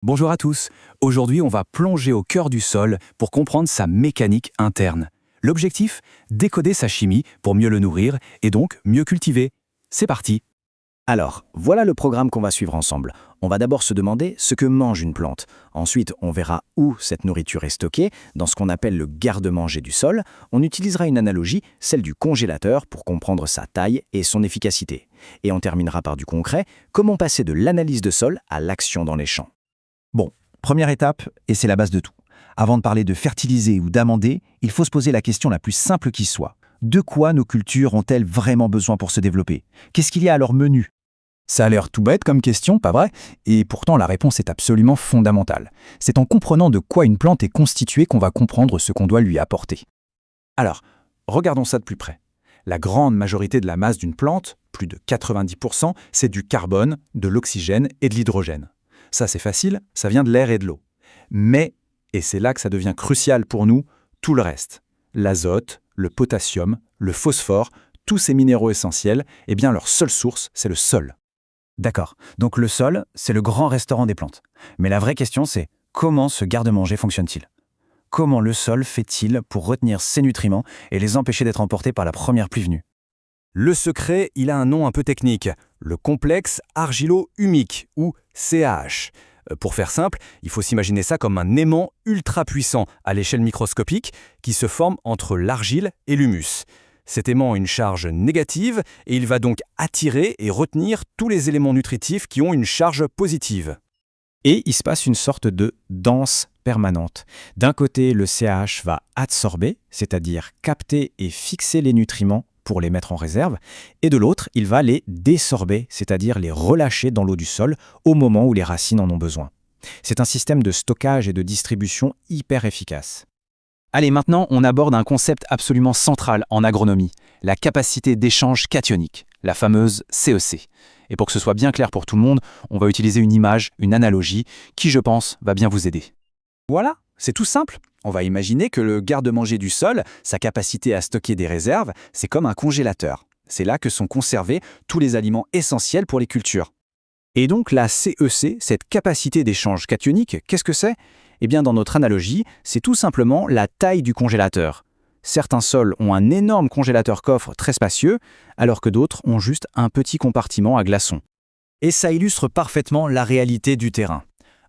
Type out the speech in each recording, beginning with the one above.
Bonjour à tous. Aujourd'hui, on va plonger au cœur du sol pour comprendre sa mécanique interne. L'objectif, décoder sa chimie pour mieux le nourrir et donc mieux cultiver. C'est parti. Alors, voilà le programme qu'on va suivre ensemble. On va d'abord se demander ce que mange une plante. Ensuite, on verra où cette nourriture est stockée, dans ce qu'on appelle le garde-manger du sol. On utilisera une analogie, celle du congélateur, pour comprendre sa taille et son efficacité. Et on terminera par du concret, comment passer de l'analyse de sol à l'action dans les champs. Bon, première étape, et c'est la base de tout. Avant de parler de fertiliser ou d'amender, il faut se poser la question la plus simple qui soit. De quoi nos cultures ont-elles vraiment besoin pour se développer? Qu'est-ce qu'il y a à leur menu? Ça a l'air tout bête comme question, pas vrai? Et pourtant, la réponse est absolument fondamentale. C'est en comprenant de quoi une plante est constituée qu'on va comprendre ce qu'on doit lui apporter. Alors, regardons ça de plus près. La grande majorité de la masse d'une plante, plus de 90%, c'est du carbone, de l'oxygène et de l'hydrogène. Ça, c'est facile, ça vient de l'air et de l'eau. Mais, et c'est là que ça devient crucial pour nous, tout le reste. L'azote, le potassium, le phosphore, tous ces minéraux essentiels, eh bien leur seule source, c'est le sol. D'accord, donc le sol, c'est le grand restaurant des plantes. Mais la vraie question, c'est comment ce garde-manger fonctionne-t-il? Comment le sol fait-il pour retenir ces nutriments et les empêcher d'être emportés par la première pluie venue? Le secret, il a un nom un peu technique, le complexe argilo-humique, ou CAH. Pour faire simple, il faut s'imaginer ça comme un aimant ultra puissant à l'échelle microscopique qui se forme entre l'argile et l'humus. Cet aimant a une charge négative et il va donc attirer et retenir tous les éléments nutritifs qui ont une charge positive. Et il se passe une sorte de danse permanente. D'un côté, le CAH va absorber, c'est-à-dire capter et fixer les nutriments pour les mettre en réserve, et de l'autre, il va les désorber, c'est-à-dire les relâcher dans l'eau du sol au moment où les racines en ont besoin. C'est un système de stockage et de distribution hyper efficace. Allez, maintenant, on aborde un concept absolument central en agronomie, la capacité d'échange cationique, la fameuse CEC. Et pour que ce soit bien clair pour tout le monde, on va utiliser une image, une analogie, qui, je pense, va bien vous aider. Voilà, c'est tout simple. On va imaginer que le garde-manger du sol, sa capacité à stocker des réserves, c'est comme un congélateur. C'est là que sont conservés tous les aliments essentiels pour les cultures. Et donc la CEC, cette capacité d'échange cationique, qu'est-ce que c'est? Eh bien, dans notre analogie, c'est tout simplement la taille du congélateur. Certains sols ont un énorme congélateur-coffre très spacieux, alors que d'autres ont juste un petit compartiment à glaçons. Et ça illustre parfaitement la réalité du terrain.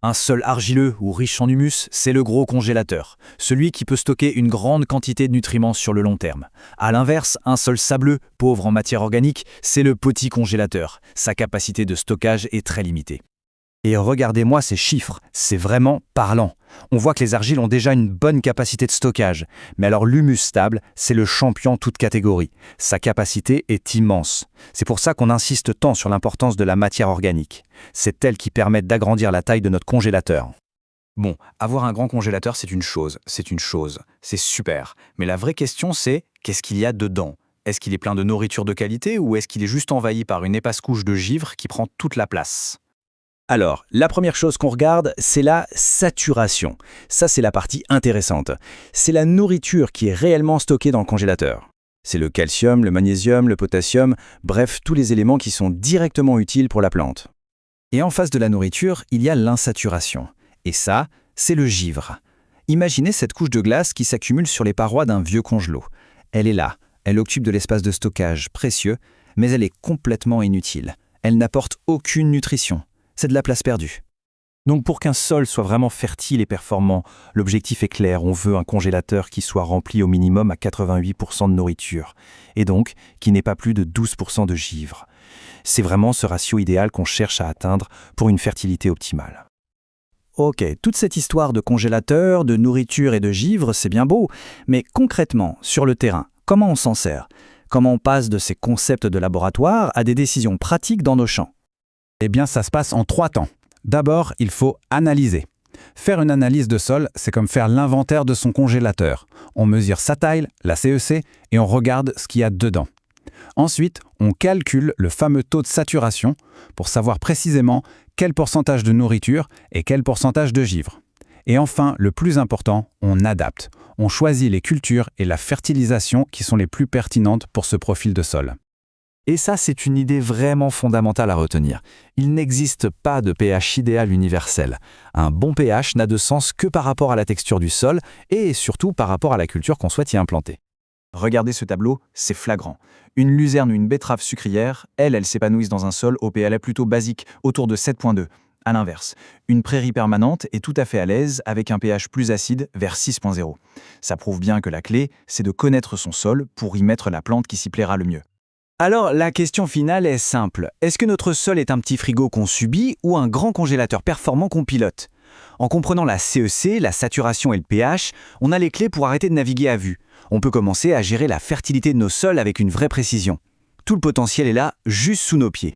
Un sol argileux ou riche en humus, c'est le gros congélateur, celui qui peut stocker une grande quantité de nutriments sur le long terme. A l'inverse, un sol sableux, pauvre en matière organique, c'est le petit congélateur. Sa capacité de stockage est très limitée. Et regardez-moi ces chiffres, c'est vraiment parlant. On voit que les argiles ont déjà une bonne capacité de stockage. Mais alors l'humus stable, c'est le champion toute catégorie. Sa capacité est immense. C'est pour ça qu'on insiste tant sur l'importance de la matière organique. C'est elle qui permet d'agrandir la taille de notre congélateur. Bon, avoir un grand congélateur, c'est une chose, c'est super. Mais la vraie question, c'est qu'est-ce qu'il y a dedans? Est-ce qu'il est plein de nourriture de qualité ou est-ce qu'il est juste envahi par une épaisse couche de givre qui prend toute la place? Alors, la première chose qu'on regarde, c'est la saturation. Ça, c'est la partie intéressante. C'est la nourriture qui est réellement stockée dans le congélateur. C'est le calcium, le magnésium, le potassium, bref, tous les éléments qui sont directement utiles pour la plante. Et en face de la nourriture, il y a l'insaturation. Et ça, c'est le givre. Imaginez cette couche de glace qui s'accumule sur les parois d'un vieux congelot. Elle est là, elle occupe de l'espace de stockage précieux, mais elle est complètement inutile. Elle n'apporte aucune nutrition. C'est de la place perdue. Donc pour qu'un sol soit vraiment fertile et performant, l'objectif est clair, on veut un congélateur qui soit rempli au minimum à 88% de nourriture, et donc qui n'ait pas plus de 12% de givre. C'est vraiment ce ratio idéal qu'on cherche à atteindre pour une fertilité optimale. Ok, toute cette histoire de congélateur, de nourriture et de givre, c'est bien beau, mais concrètement, sur le terrain, comment on s'en sert? Comment on passe de ces concepts de laboratoire à des décisions pratiques dans nos champs? Eh bien, ça se passe en 3 temps. D'abord, il faut analyser. Faire une analyse de sol, c'est comme faire l'inventaire de son congélateur. On mesure sa taille, la CEC, et on regarde ce qu'il y a dedans. Ensuite, on calcule le fameux taux de saturation pour savoir précisément quel pourcentage de nourriture et quel pourcentage de givre. Et enfin, le plus important, on adapte. On choisit les cultures et la fertilisation qui sont les plus pertinentes pour ce profil de sol. Et ça, c'est une idée vraiment fondamentale à retenir. Il n'existe pas de pH idéal universel. Un bon pH n'a de sens que par rapport à la texture du sol et surtout par rapport à la culture qu'on souhaite y implanter. Regardez ce tableau, c'est flagrant. Une luzerne ou une betterave sucrière, elles s'épanouissent dans un sol au pH plutôt basique, autour de 7,2. À l'inverse, une prairie permanente est tout à fait à l'aise avec un pH plus acide vers 6,0. Ça prouve bien que la clé, c'est de connaître son sol pour y mettre la plante qui s'y plaira le mieux. Alors, la question finale est simple. Est-ce que notre sol est un petit frigo qu'on subit ou un grand congélateur performant qu'on pilote? En comprenant la CEC, la saturation et le pH, on a les clés pour arrêter de naviguer à vue. On peut commencer à gérer la fertilité de nos sols avec une vraie précision. Tout le potentiel est là, juste sous nos pieds.